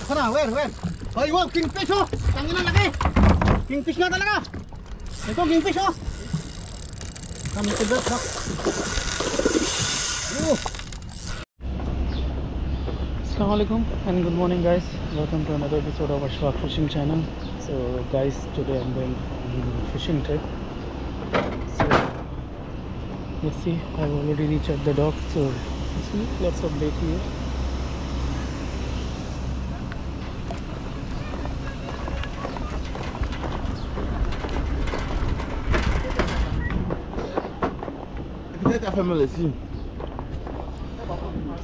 Sana, where? Hoy, wow, kingfish oh! Tangin na laki! Kingfish nga talaga! Ito, kingfish oh! Kami tibet ha? Assalamualaikum and good morning guys. Welcome to another episode of our Ashfaq Fishing channel. So guys, today I'm going on a fishing trip. So let's see, I've already reached at the dock, so let's see, let's update here.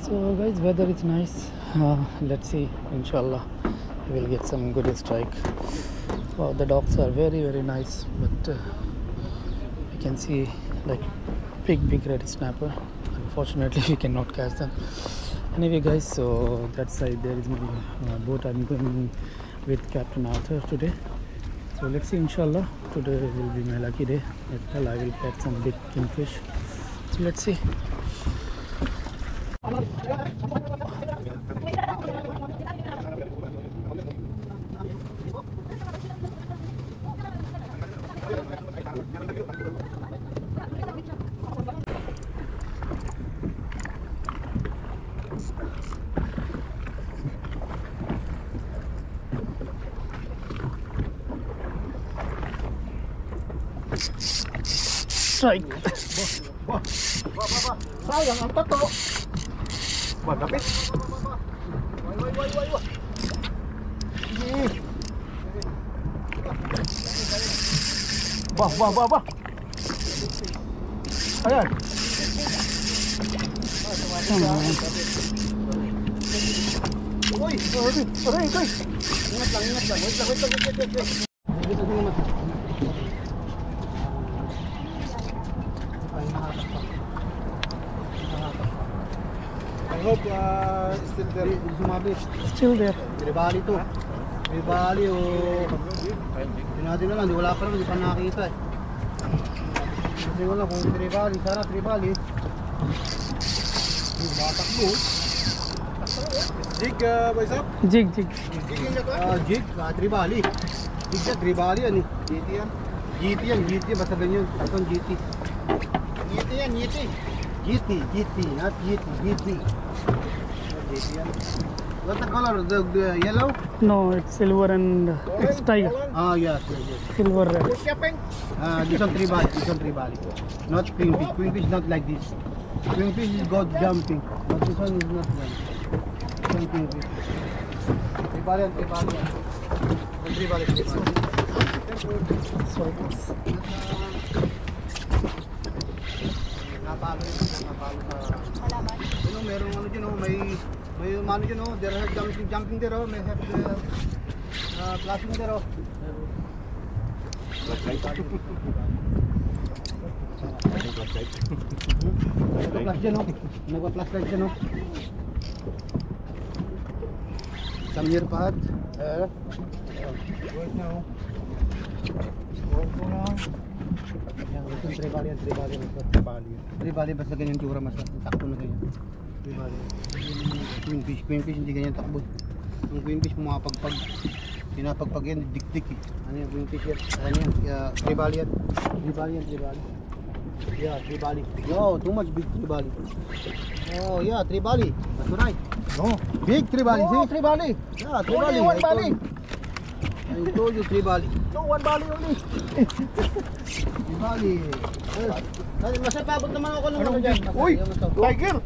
So guys, weather is nice. Let's see, inshallah we will get some good strike. Wow, the docks are very nice, but you can see like big red snapper. Unfortunately we cannot catch them. Anyway guys, so that side there is my boat. I'm going with Captain Arthur today, so let's see, inshallah today will be my lucky day. I will catch some big kingfish, so let's see. Strike. Sayang ang tato. Magapit. Wai. Bah. Ayan. Uy, aray. Ingat lang. Wait. I hope still there. Sumabit. Still there. Tribali to. Tribali o. Natin na lang, di wala pa rin, di pa nakakita eh. Kasi wala kung tribali, sana tribali. Batakbo. Jig, boys up? Jig. Jig, tribali. Jig siya, tribali yan eh. GT yan, basta ganyan. Itong GT. GT yan. GT, not GT. GT yan. What's the color? The yellow? No, it's silver and it's tiger. Yes. Silver red. This one tribali. Not queenfish. Queenfish not like this. Queenfish is go jumping, but this one is not like this one queenfish. Tribali. Napalo sa. Meron ano dyan oh, may ano dyan oh, there are jumping there oh, may have flashing there oh. Nagpa-flash dyan oh, nagpa-flashlight dyan oh. Some near pad. Wait now. Tribali basta ganyan tsura, mas takbo na ganyan. Tribali. Queenfish hindi ganyan takbo. Yung queenfish pinapagpag yan, dik-dik eh. Ano yung queenfish yan? Ano yan? Tribali yan. Yeah, tribali. Yo, too much big tribali. Oh yeah, tribali. That's right. No, big tribali. See? Tribali. Yeah, tribali. Only one bali. I told you tribali. No, one bali only. Tribali. Masapabot naman ako ng ano dyan. Uy, tiger.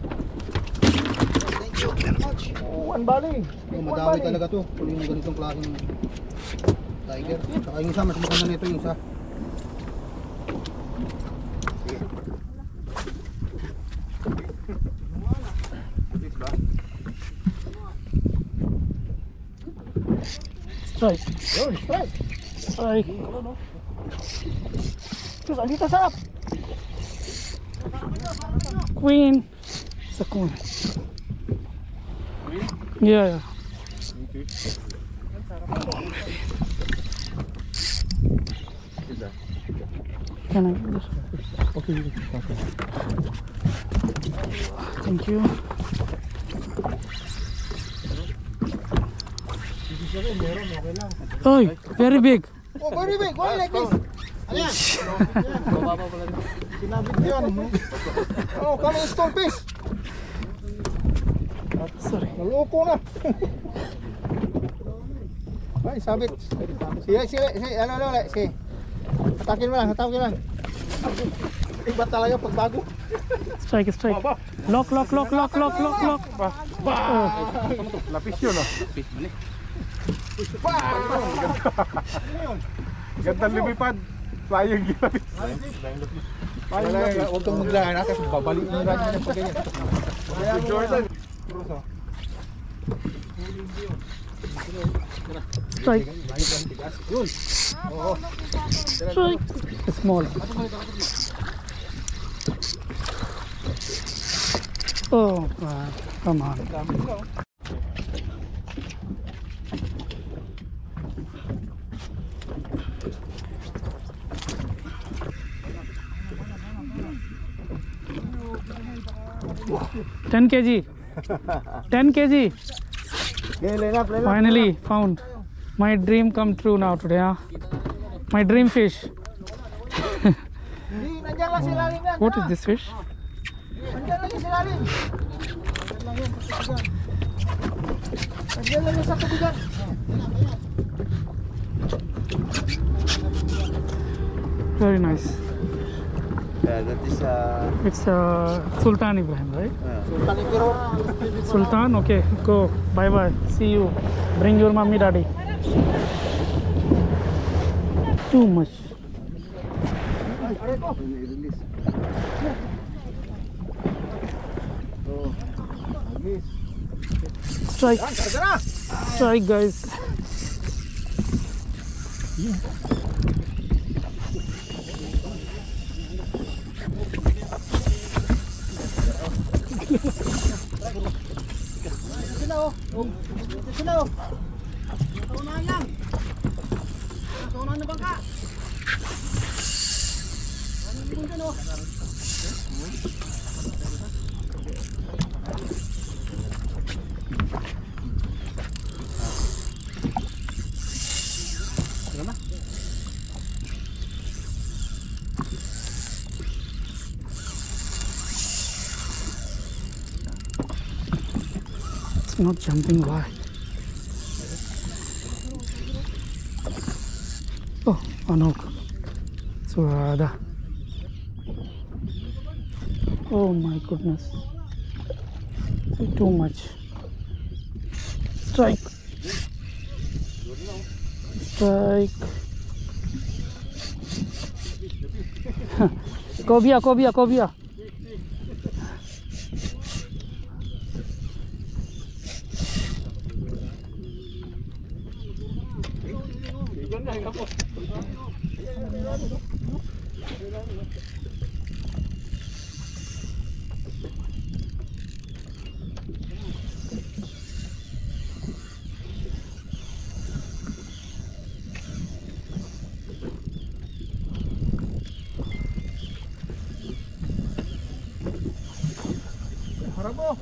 Thank you very much. One bali. Madami talaga to. Kung yung ganitong klaseng tiger. Saka yung isa, mas maganda nito yung isa. Strike. Strike. Terus dito sarap. Queen. It's a queen. Yeah. Can I do this? Okay. Thank you. meron, okay lang. Oy, very big. Oh, very big. Why like this? Ayan. Sinabit yan. Oh, kami stone fish. Sorry. Naloko na. Ay, sabit. Sige, ano, sige. Hatakin mo lang. Iba talaga pag bago. Strike. Lock. Lapis yun, oh. Gandang lumipad. Flying lapis. Huwag kang maglahan kasi babalik yung rad niya pag ganyan. Si Jordan. Strike. Yun. Oo. Strike. Small. Oh, come on. $10 kg. 10 kg. Finally found. My dream come true now today. Huh? My dream fish. Nandiyan lang sila rin yan. What is this fish? Nandiyan lang sila rin. Nandiyan lang sa tubigan. Very nice. Yeah, that is It's Sultan Ibrahim, right? Sultan Ibiro. Sultan, okay. Go. Bye bye. See you. Bring your mommy, daddy. Too much. Strike. Strike, guys. Sila oh. Kaunahan lang. Kaunahan na bangka. It's not jumping. Why? Oh, Anok. Surada. Oh my goodness. It's too much. Strike. Strike. Cobia. Harap mo.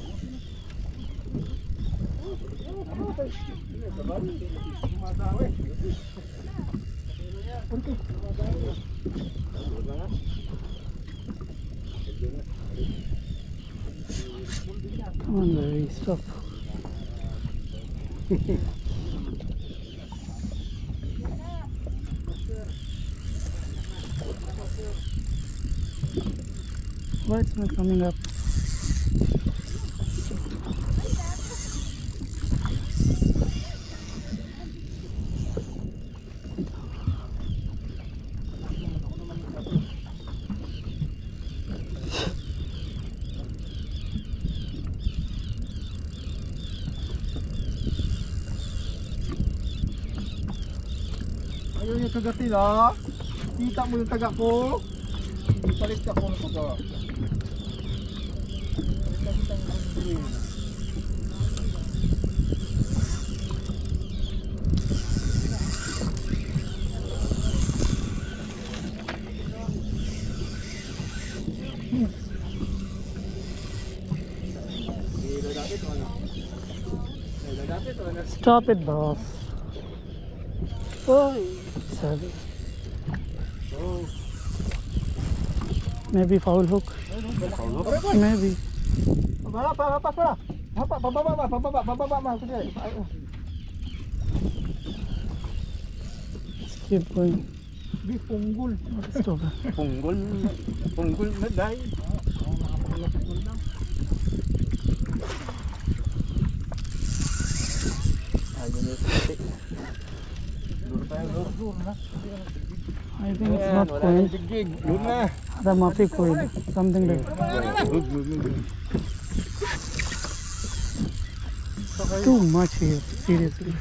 Come on, Larry, stop. Why it's not coming up? Ayun yung taga nila. Kita mo yung taga ko. Palit ka ko ng taga. Stop it, boss. Oh, sorry. Maybe foul hook. Maybe. Let's keep going. Punggol. Stop. Punggol na dahil. I think it's not coin. The mapi coin. Something like too much here. Seriously.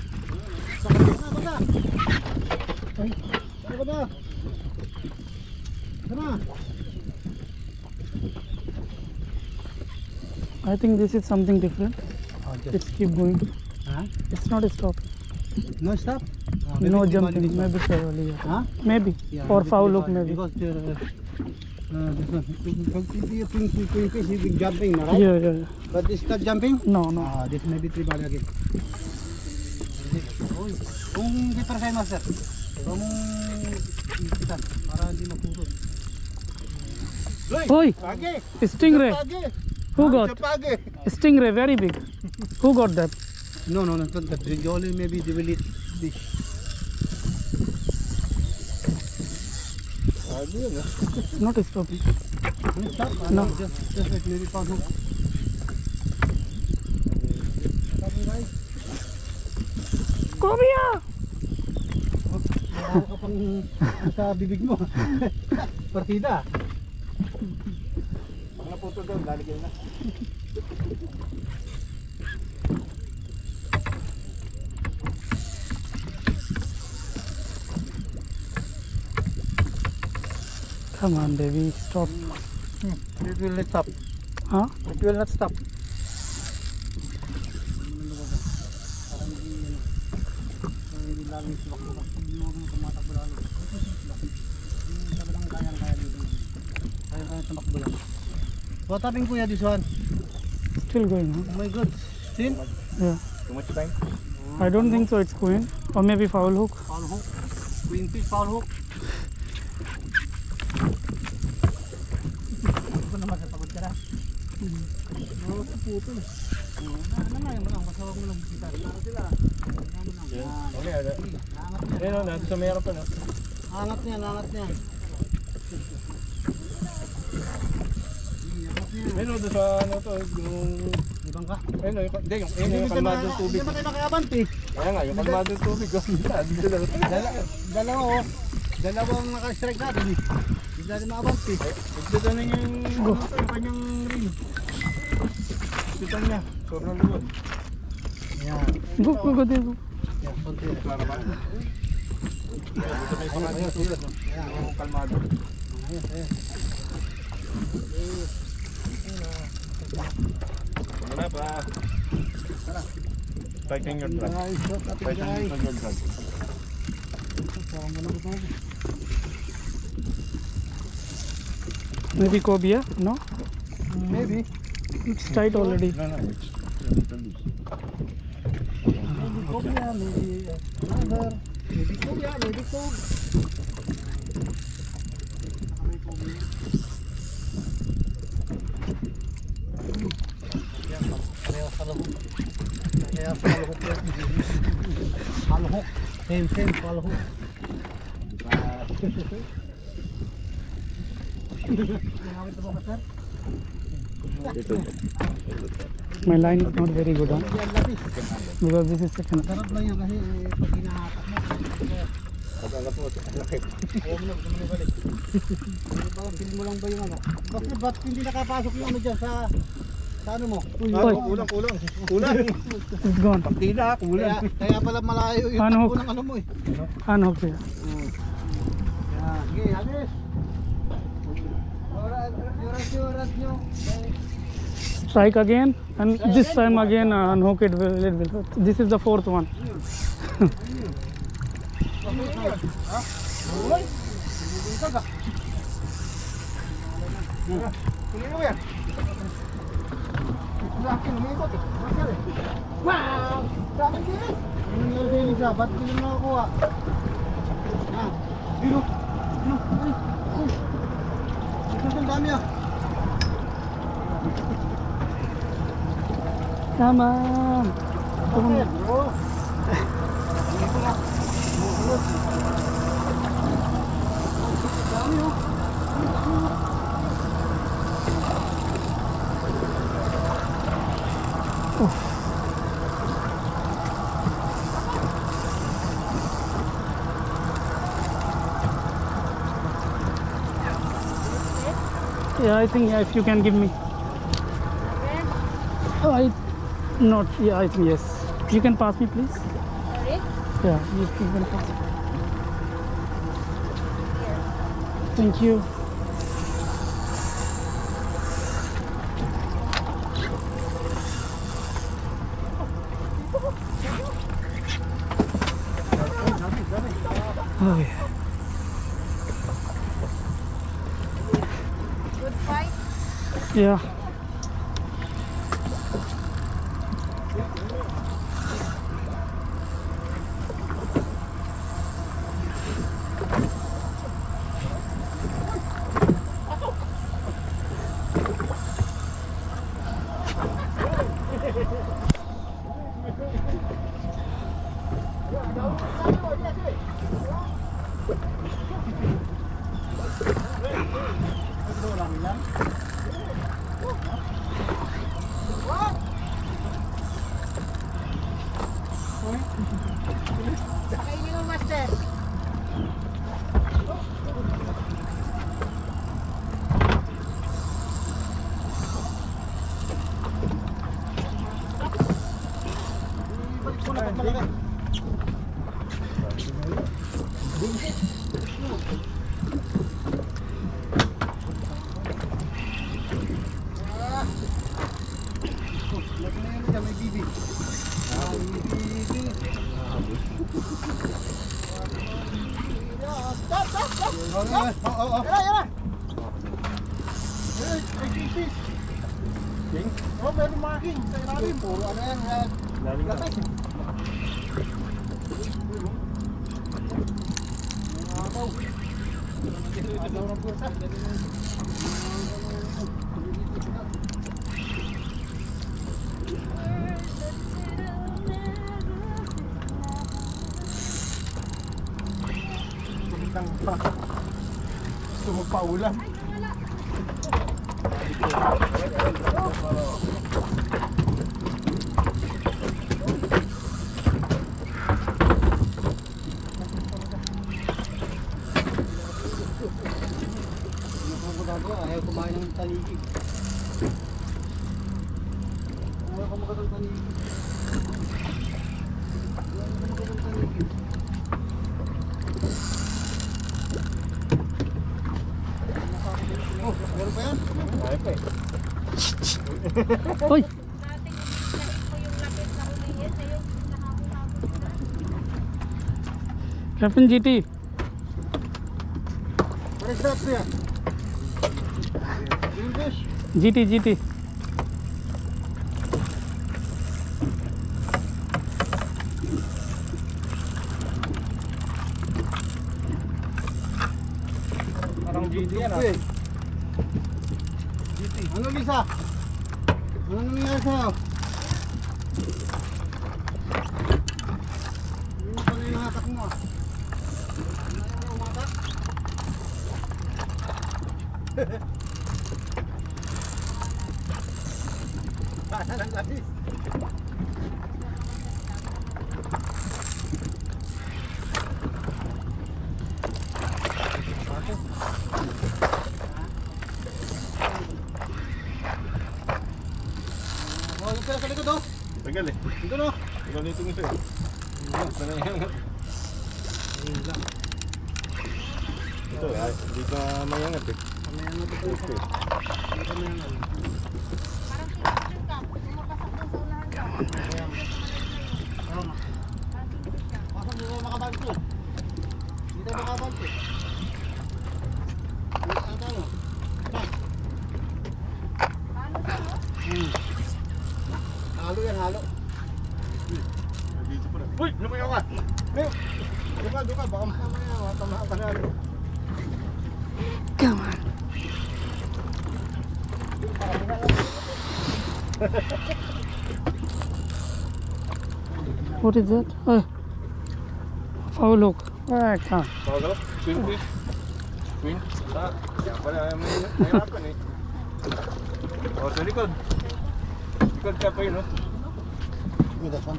I think this is something different. Let's keep going. It's not a stop. No stop? No jumping. Maybe probably. Yeah. Huh? Maybe. Yeah, Or maybe foul because- hook maybe. Because this one, twin fish is big jumping, right? Yeah, yeah, yeah. But this not jumping? No, no. This may be tribal again. Kung keeper kayo, master. Kung kita, para hindi mapurot. Oi! Pagi! Stingray. Pagi! Who got? Pagi! Stingray, very big. Who got that? No, not that. Only maybe they will eat fish. It's not stopping. Stop? No. Just like maybe foul hook. Cobia! Wala ka pang sa bibig mo. Partida. Ang naputo doon, lalagyan na. Come on, baby, stop. It will not stop. Huh? It will not stop. What happened, Kuya, this one? Still going, huh? Oh my God. Still? Yeah. Too much time. I don't think so. It's going. Or maybe foul hook. Foul hook. Queen fish, foul hook. Ano naman sa pagod ka na? Oo, sa puto. Ano na yung mga masawag mo lang kita. Ano sila? Okay, ada. Ayun, nandito sa mayroon pa, no? Angat niyan, angat niyan. Ayun, doon sa ano to, yung... Ibang ka? Ayun, hindi, yung kalmadong tubig. Hindi ba tayo nakakabante? Kaya nga, yung kalmadong tubig. Dito lang. Dalawa oh. Dalawang naka-strike natin eh. Hindi natin makabante. Dito na yung kanyang ring. Dito niya, sobrang luwag. Ayan. Go, go, go, there, go. Ayan, konti. Klaro ba? Dito may kalmadong tubig. Yung kalmado. Ayan, ayan. Wala pa. Tighten your drag. Guys, shot natin Tighten guys. your drag. Parang mo lang ito. Maybe cobia? No? Maybe. It's tight already. No, no, it's a little loose. Maybe cobia, maybe another. Maybe cobia, maybe cobia. May cobia. Kaya sa lahok. Kaya sa lahok yan. Palahok. Same, palahok. Ginamit na ba ba, sir? My line is not very good, huh? Yan lapis. Because this is second. Sarap lang yan kasi pag hinahatak mo. Pag-alap mo, laki. Ayaw mo na, gusto mo na balik. Feel mo lang ba yung ano? Bakit ba't hindi nakapasok yung ano dyan sa ano mo? Uy. Kulang. Kulang. It's gone. Tila, kulang. Kaya pala malayo yung Ano? takbo ng ano mo eh. Unhook here. Yan, sige, habis. Oras nyo. Strike again, and this time again unhook it will. This is the fourth one. Kunin mo yan. Wow! Sa akin din eh. Ano nangyari sa Elisa? Ba't hindi mo nakakuha? Ah, dito. Ano? Ay. Oh. Ito ang dami ah. Come on. Okay, bro. Dito na. Dami oh. Yeah, I think if you can give me. Oh, I not. Yeah, I think yes. You can pass me, please. Sorry? Yeah, you can pass. Thank you. Oh yeah. Good fight? Yeah. Pakainin mo, master. Balik mo na pag malaki. Lagi na yun dyan, may bibi. Bibi. Stop! Oo. Yan na. King. Oh, meron mga king sa ilalim. Puro ano yan. Lapit. Ayaw ng pursa. Gusto mo pa ulam? Ayaw kumain ng tanigi. Ayaw kumain ng tanigi. Oh, meron pa yan? Ayaw pa eh. Hoy. Dating kahit mo yung lapit na ulihin na yung nakapulapot na. Captain GT. What is that here? English? GT. Parang GT yan ah. GT. Ano Lisa? Ano nangyari sa'yo? Hindi pala yung hatak mo ah. Ano yung umatak? Basa ng labis. Oh, yung pera sa likod oh. Tagal eh. Dito no. Tagal nito ng isa eh. Sana yan. Ayun lang. Ito eh, hindi ka mayangat eh. Kamayan mo ito. Okay. Kamayan mo. Parang sinipin ka. Sumapasak doon sa unahan ka. Tama. Parang sinipin ka. Pasok hindi tayo makabanto. Hindi tayo makabanto. Ano tayo? Pas. Paano ka, no? Halo yan, halo. Dito pa rin. Uy! Lumayaw ka! Lumayaw! Duka, baka mamaya tamaan ka na. Come on. What is that? Oh, foul hook. Ah, come. Bago? Swing fish? Swing? Yan pala, mahirapan eh. O, sa likod. Likod ka pa yun, no? With that one.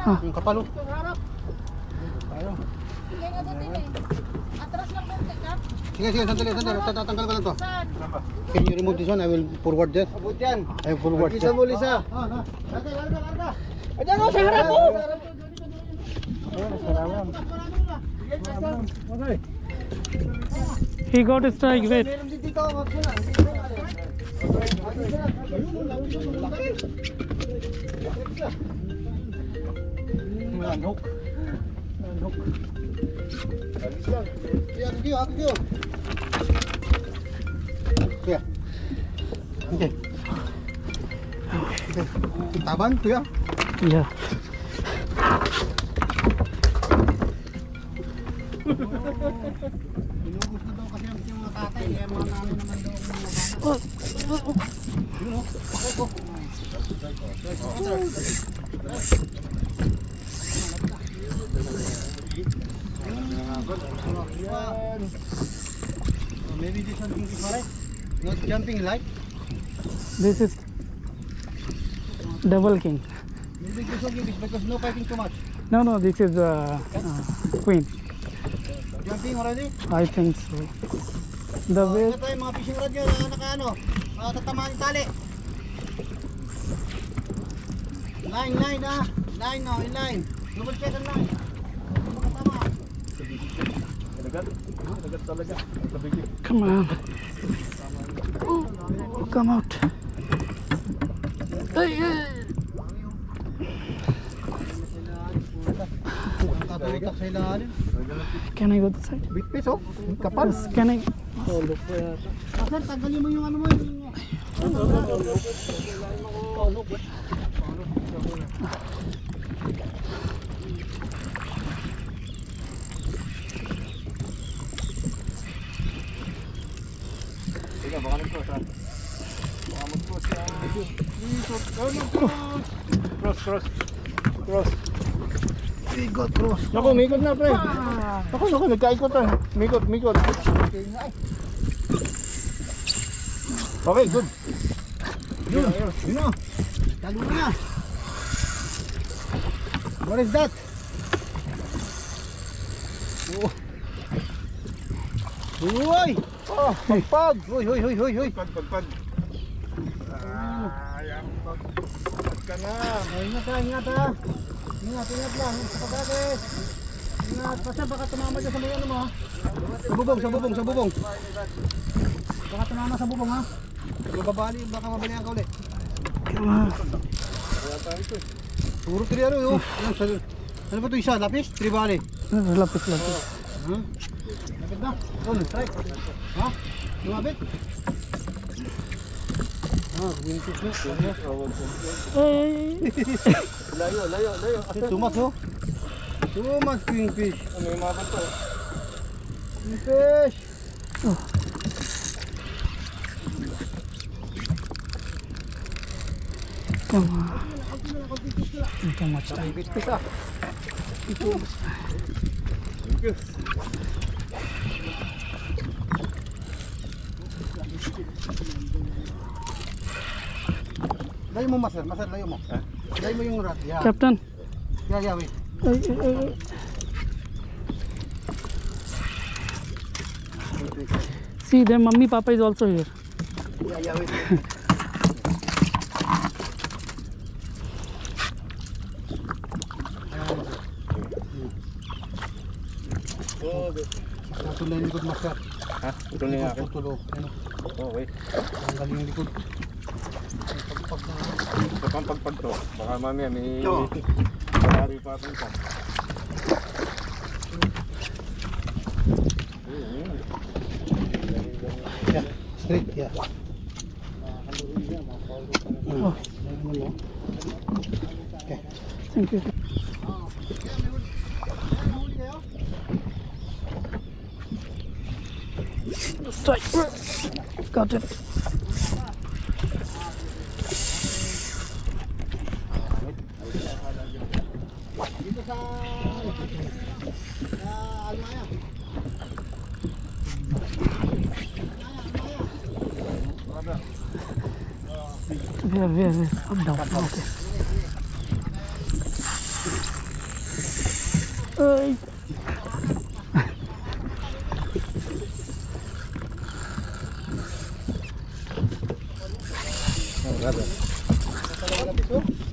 Yung kapalo. Atras lang konti ka. Sige, sandali. Tatanggal ko lang to. Saan? Can you remove this one? I will forward that. Abot yan. I will forward that. Kita mo, Lisa. Larga. Ayan o, sa harap mo. He got a strike. Wait. Meron din dito. Wag mo na. Manok. Yan, video. Kuya. Okay. Taban, kuya. Yeah. Inubos na daw kasi yung mga tatay. Kaya mga namin naman daw ang mga Yun o. Maybe this one is correct. Not jumping like. This is double king. Maybe this one is because no fighting too much. No, this is queen. Jumping already? I think so. The way. Ito tayo mga fishing rod yun na nakaano. Tatamaan yung tali. Line ah. Line no, in line. Double check ang line. Makatama. Talagat talaga. Come on. Oh, come out. Ay. Tatutak sa ilalim. Can I go this side? Big fish oh. Kapal. Yes, can I? Sir, tanggalin mo yung ano mo. Sige, baka nag-cross ha. Baka mag-cross yan. Cross. Bigot cross. Naku, mikot na pre. Naku, nagkaikot ah. Mikot. Okay, good. Yun na. Talo na. What is that? Oh. Uy! Oh, pagpag! Uy! Pagpag. Ayan, pagpag ka na. Ingat ha. Ingat lang. Sa pagkakit. Ingat. Pasya, baka tumama dyan sa mga ano mo ha. Sa bubong. Baka tumama sa bubong ha. Baka mabalihan ka ulit. Come on. Puro triano yun. Ano ba ito isa? Lapis? Tribali. Lapis. Ha? Lapit na. Strike. Ha? Lumapit? Wintis na. Hey. Layo. Tumas oh. Tumas kingfish. Ano yung mga to? Kingfish. Come on. Too much time. Bitpis ah. Thank you. Layo mo master, layo mo. Layo mo yung rat. Yeah. Captain. Yeah, wait. Ay. See, their mummy papa is also here. Yeah, wait. Ito na yung likod master. Ha? Ito na yung akin. Tutulo. Ano? Okay. Ang galing yung likod. Ito pang pagpag to. Baka mamaya may Ito. malari pa ito isa. Yeah, straight, yeah. Oh. Hello. Okay. Thank you. Strike. Got it. Dito sa Almaya. Where? Up down. Okay. Ay.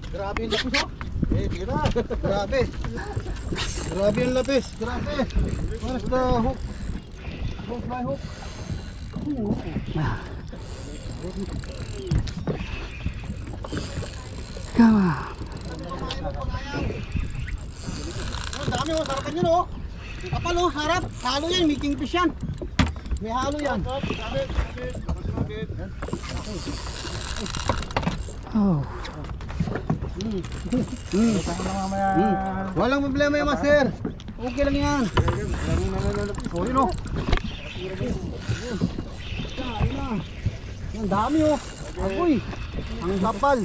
Grabe yung lapis, oh. Tira. Grabe. Grabe yung lapis. Grabe. Where's the hook? Where's my hook? Come on. Ang dami, oh. Sarapan yun, oh. Kapal, oh. Harap. Halo yan. May kingfish yan. May halo yan. Oh. Walang problema yan, master. Okay lang yan. Sorry, no. Ang dami, oh. Apoy. Ang kapal.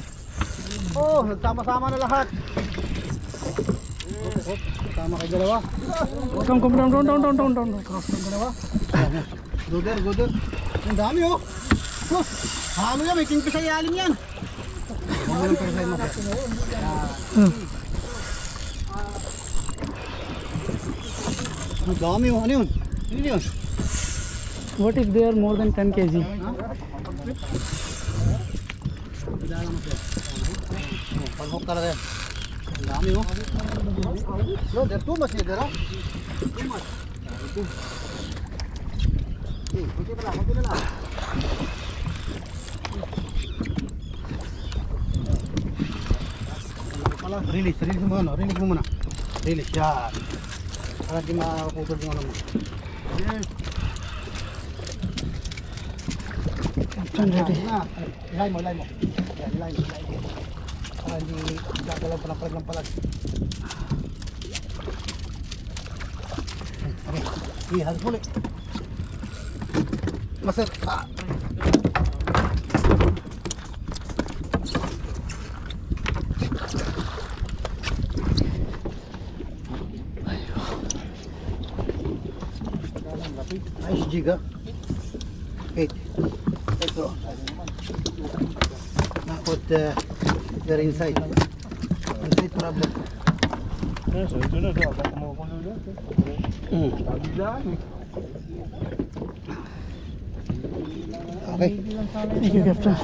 Oh, nagsama-sama na lahat. Sama kayo dalawa. Come down. Cross ng dalawa. Go there. Ang dami, oh. Oh, halo yan. May kingfish sa ialim yan. Ang dami, oh. Ano yun? Ano yun? What if they are more than 10 kg? Pag-hook talaga yan. Ang dami, oh. No, there's too much here, ah. Too much. Kunti na lang. Release mo muna, Release, yan. Para di makaputol yung ano mo. Yes. Captain ready. Ilay mo. Yan, ilay mo. Para hindi gagalaw pa ng palag. Okay, halos muli. Master. Nice jig, ah. Wait. Ito. Put they're inside. Inside problem. Eso, ito na siya. Baka kumukulo yan. Sabi lang. Okay. Thank you, Captain.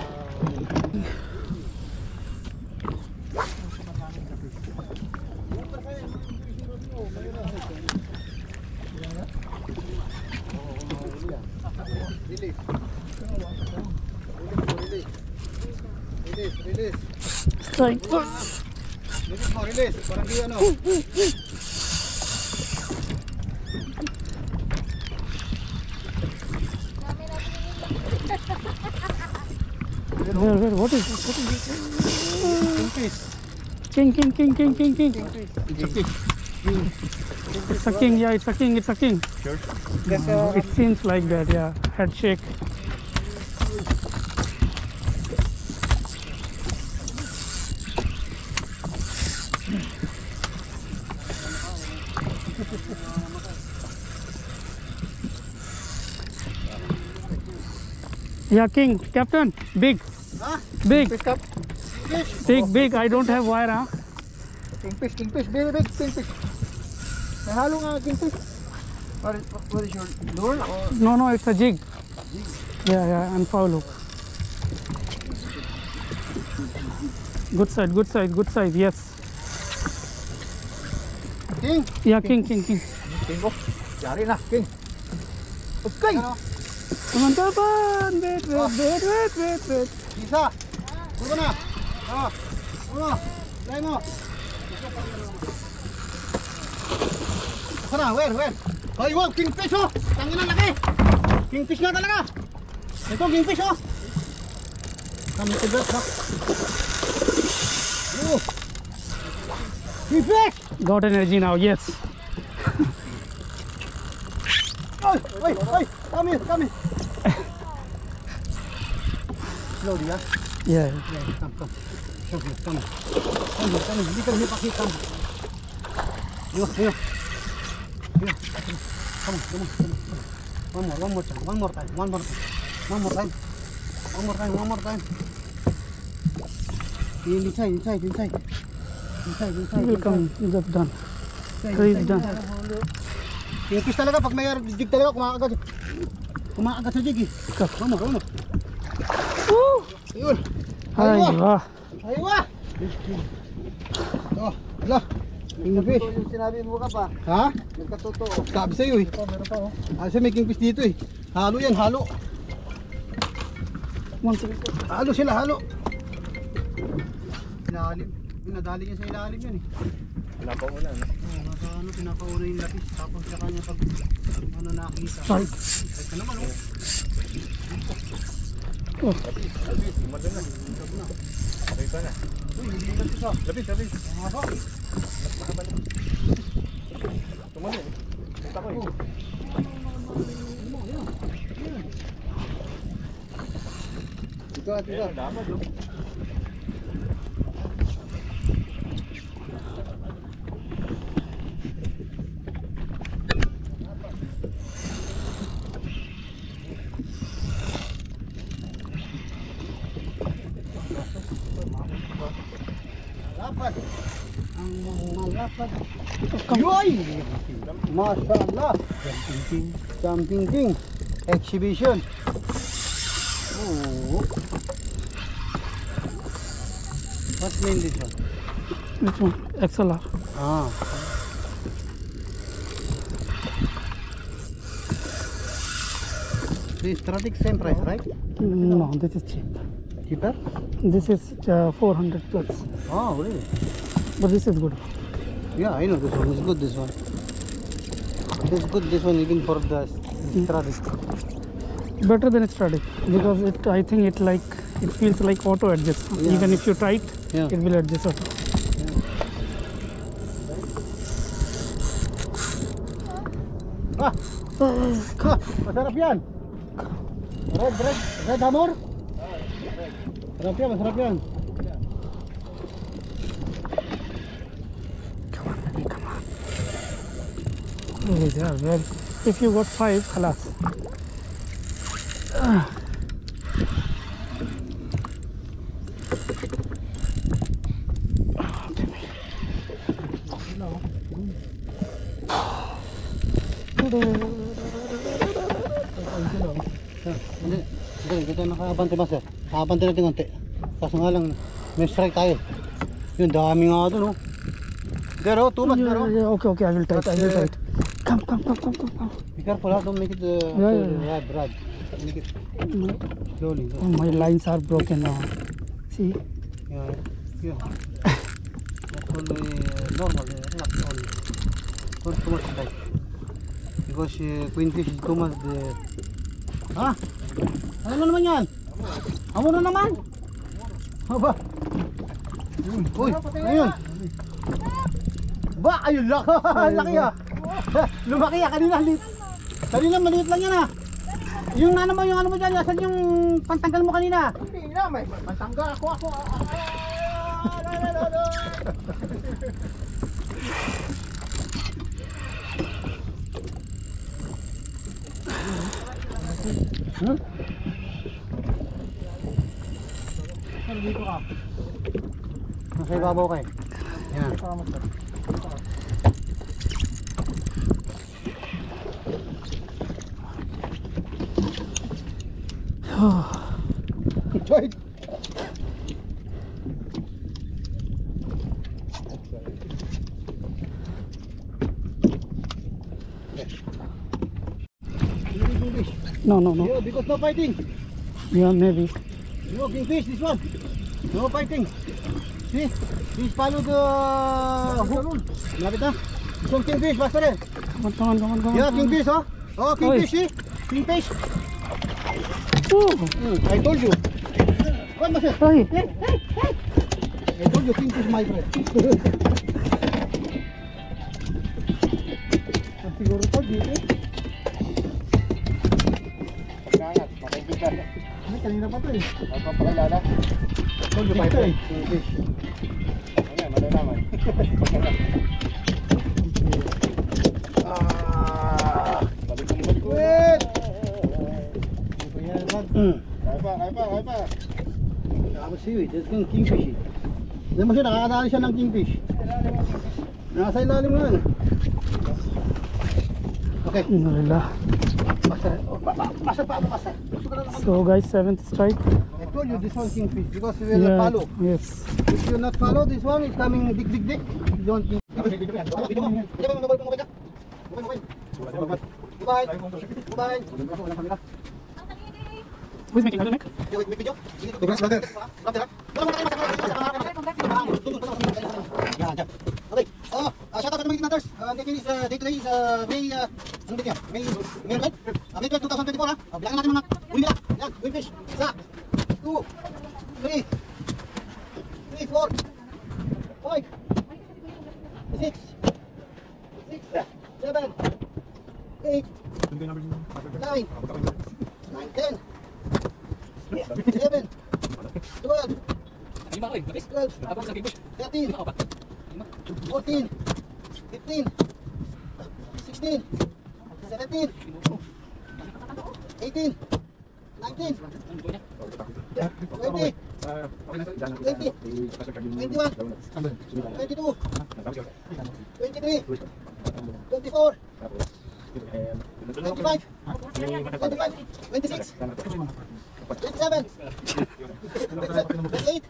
Release. Strike. Release. Parang di ano. Where? What is this? Kingfish. King. It's a fish. It's a king. Yeah, it's a king. Sure. It seems like that. Yeah. Head shake. Yeah, king, Captain, big, Huh? big, Kingfish. big. I don't have wire, huh? Kingfish. Very big kingfish. May halo nga kingfish. What is your lure? Or No, it's a jig. Yeah, and foul hook. Good side. Yes. king? Yeah, king. King ko. Yari na, king. Okay. Teman-teman, wait. Isa. Tulo na. Lay mo. Sana, where? Ay, wow, kingfish, oh. Tangin na laki. Kingfish nga talaga. Ito, kingfish, oh. Kami tibet, ha. Oh. Big fish! Got energy now, yes. Oi, oi, oi! Come here, come here! Slowly, huh? Yeah. Yeah, come, come. Come here, come here. Come here, come here. Little here, back here, come. Here, here. Here. Come on, come on, come on. One more time, one more time, one more time. One more time. One more time, one more time. Inside, inside, inside. Inside, inside. He will come. He's just done. He's done. Yung fish talaga, pag may jig talaga, kumakagat. Kumakagat sa jig eh. One more, one more. Woo! Ayun. Ay, wah. Aywa! Oh, ala. Kingfish. Yung sinabi mo ka pa. Ha? Nagkatotoo. Sabi sa'yo eh. Meron pa oh. Kasi may kingfish dito eh. Halo yan, halo. Halo sila, halo. Ilalim. Pinadali niya sa ilalim yan eh. Pinapauna, no? Oo, pinapauna yung lapis. Tapos sa kanya pag ano nakita. Sorry. Ay ka naman oh. Oh. Labis, maganda. Okay pa na. Uy, hindi lapis ah. Labis, labis. Mahaba. Tumalun. Punta ko eh. Ito at ito. Damag, no? Malapad. Ang malapad. Yoy! Mashallah. Jumping king. Exhibition. Oh. What's name this one? Which one? XLR. Ah. This Stratic same price, right? No, this is cheap. Cheaper? This is 400 plus. Oh, really? But this is good. Yeah, I know this one. It's good, this one. It's good, this one, even for the Stratic. Better than static because it. I think it feels like auto adjust. Yeah. Even if you tight, Yeah. it will adjust auto. Ah! Ah! Masarap yan! Red hamor? Masarap yan. Come on, baby, come on. Oh, they are well. If you got 5, khalas. Hindi tayo nakakabante, master. Nakakabante natin konti. Kaso nga lang, may strike tayo. Yun, dami nga doon, oh. Pero, too much, pero. Yeah, okay, I will tight. Come. Be careful, don't make it Yeah. rad. Make it slowly. Oh, my lines are broken now. See? Yeah. That's only normal, relax only. Don't too much tight. Because queenfish is too much. Ha? Ano na naman yan? Amo na naman? Aba? Uy, ayun. Ba, ayun lang. Laki ah. Lumaki ah, kanina maliit lang yan ah. Yung ano mo dyan, yasan yung pantanggal mo kanina? Hindi na, may pantanggal ako. Hmm? Dito ka. Nasa ibabaw ka eh. Yan. Joy. No. Yeah, because no fighting. Yeah, maybe. No kingfish, this one. No fighting. See? Fish follow the hook. Lapit na. This one kingfish, master eh. Come on. Yeah, kingfish, oh. Oh, kingfish, see? Kingfish. Oh, I told you. Come, master. hey. I told you, kingfish, my friend. At siguro to, dito. Pagkangat, makaibigan. Ay, kanina pa to eh. Ano pa pakilala? Told you, my Ito friend. eh. Kingfish. Ano, malalaman. Pagkangat. Balik. Wait! Ito yan, man. Kaya pa. Tapos seaweed, that's yung kingfish eh. Hindi mo siya, nakakadali siya ng kingfish. Nasa ilalim nga. Okay. Alhamdulillah. Basta. So guys, 7th strike. I told you this one kingfish because we will follow. Yes. If you not follow this one, it's coming dig. You don't think. Goodbye. Who's making another mic? Okay. Shout out to the Magnators. Day today is May 12, 2024 ha. Bilangin natin mga huli nila. Yan, winfish. 1, 2, 3, 4, 5, 6, 7, 8, 9, 10, 11, 12, 13, 14, 15, 16, 17, 18, 19, 20, 21, 22, 23, 24, 25, 26, 27, 28,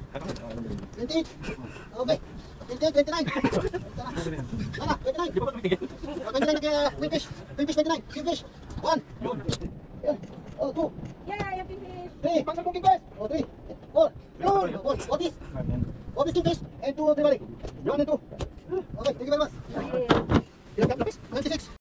28, okay, 29, 29, Kingfish 29, Kingfish 1, 2, Yeah, yung finish. 3, pang sabong Kingfish, 3, 4, yun, what is Kingfish, and 2 of the balik, 1 and 2, okay, thank you very much.